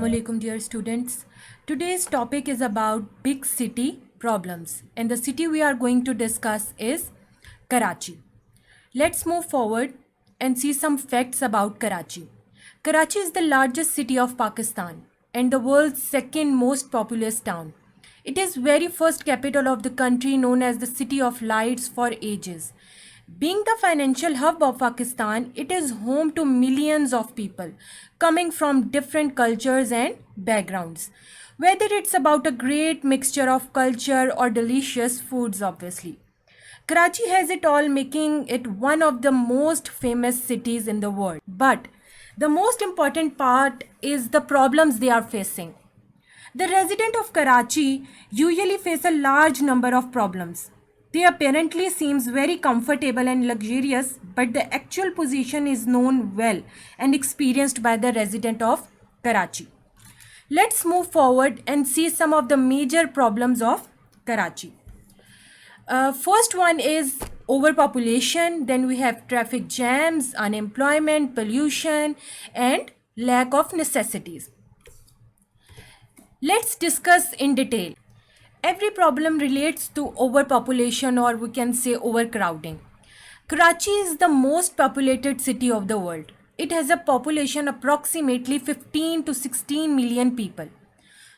Assalamu alaikum, dear students. Today's topic is about big city problems, and the city we are going to discuss is Karachi. Let's move forward and see some facts about Karachi. Karachi is the largest city of Pakistan and the world's second most populous town. It is very first capital of the country, known as the City of Lights for ages. Being the financial hub of Pakistan, it is home to millions of people coming from different cultures and backgrounds. Whether it's about a great mixture of culture or delicious foods, obviously. Karachi has it all, making it one of the most famous cities in the world. But the most important part is the problems they are facing. The residents of Karachi usually face a large number of problems. They apparently seems very comfortable and luxurious, but the actual position is known well and experienced by the resident of Karachi. Let's move forward and see some of the major problems of Karachi. First one is overpopulation, then we have traffic jams, unemployment, pollution, and lack of necessities. Let's discuss in detail. Every problem relates to overpopulation, or we can say overcrowding. Karachi is the most populated city of the world. It has a population approximately 15 to 16 million people.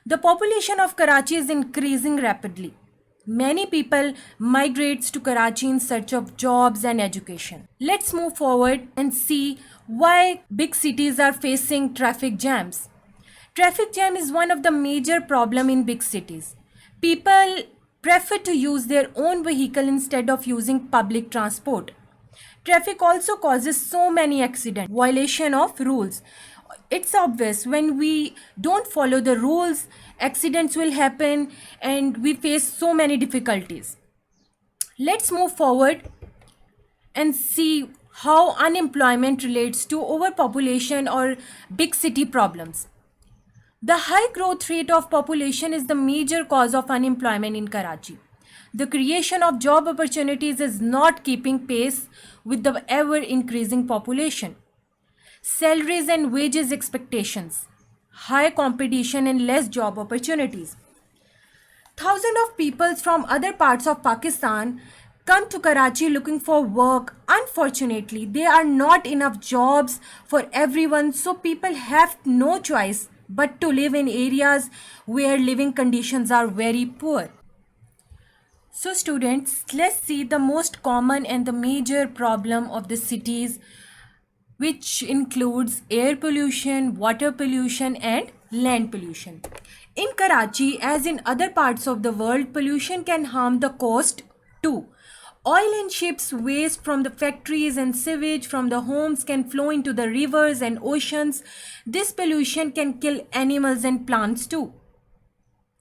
The population of Karachi is increasing rapidly. Many people migrates to Karachi in search of jobs and education. Let's move forward and see why big cities are facing traffic jams. Traffic jam is one of the major problem in big cities. People prefer to use their own vehicle instead of using public transport. Traffic also causes so many accidents, violation of rules. It's obvious when we don't follow the rules, accidents will happen and we face so many difficulties. Let's move forward and see how unemployment relates to overpopulation or big city problems. The high growth rate of population is the major cause of unemployment in Karachi. The creation of job opportunities is not keeping pace with the ever increasing population. Salaries and wages expectations, high competition and less job opportunities. Thousands of people from other parts of Pakistan come to Karachi looking for work. Unfortunately, there are not enough jobs for everyone, so people have no choice but to live in areas where living conditions are very poor. So students, let's see the most common and the major problem of the cities, which includes air pollution, water pollution and land pollution. In Karachi, as in other parts of the world, pollution can harm the coast too. Oil and ships waste from the factories and sewage from the homes can flow into the rivers and oceans. This pollution can kill animals and plants too.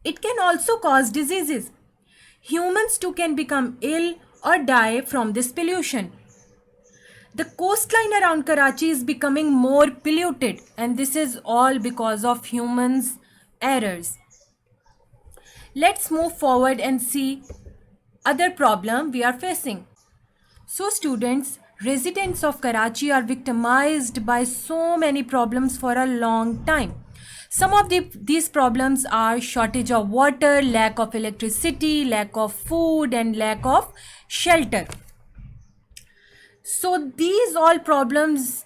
It can also cause diseases. Humans too can become ill or die from this pollution. The coastline around Karachi is becoming more polluted, and this is all because of humans' errors. Let's move forward and see other problem we are facing. So students, residents of Karachi are victimized by so many problems for a long time. Some of these problems are shortage of water, lack of electricity, lack of food and lack of shelter. So these all problems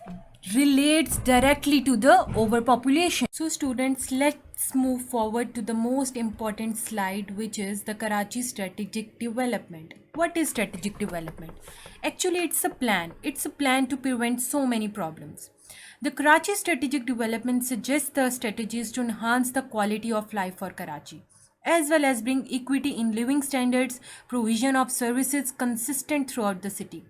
relates directly to the overpopulation. So students, let's move forward to the most important slide, which is the Karachi strategic development. What is strategic development? Actually, it's a plan. It's a plan to prevent so many problems. The Karachi strategic development suggests the strategies to enhance the quality of life for Karachi, as well as bring equity in living standards, provision of services consistent throughout the city.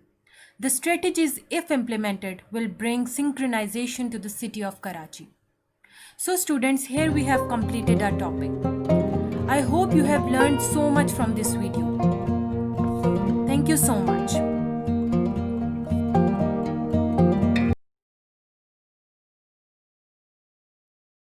The strategies, if implemented, will bring synchronization to the city of Karachi. So students, here we have completed our topic. I hope you have learned so much from this video. Thank you so much.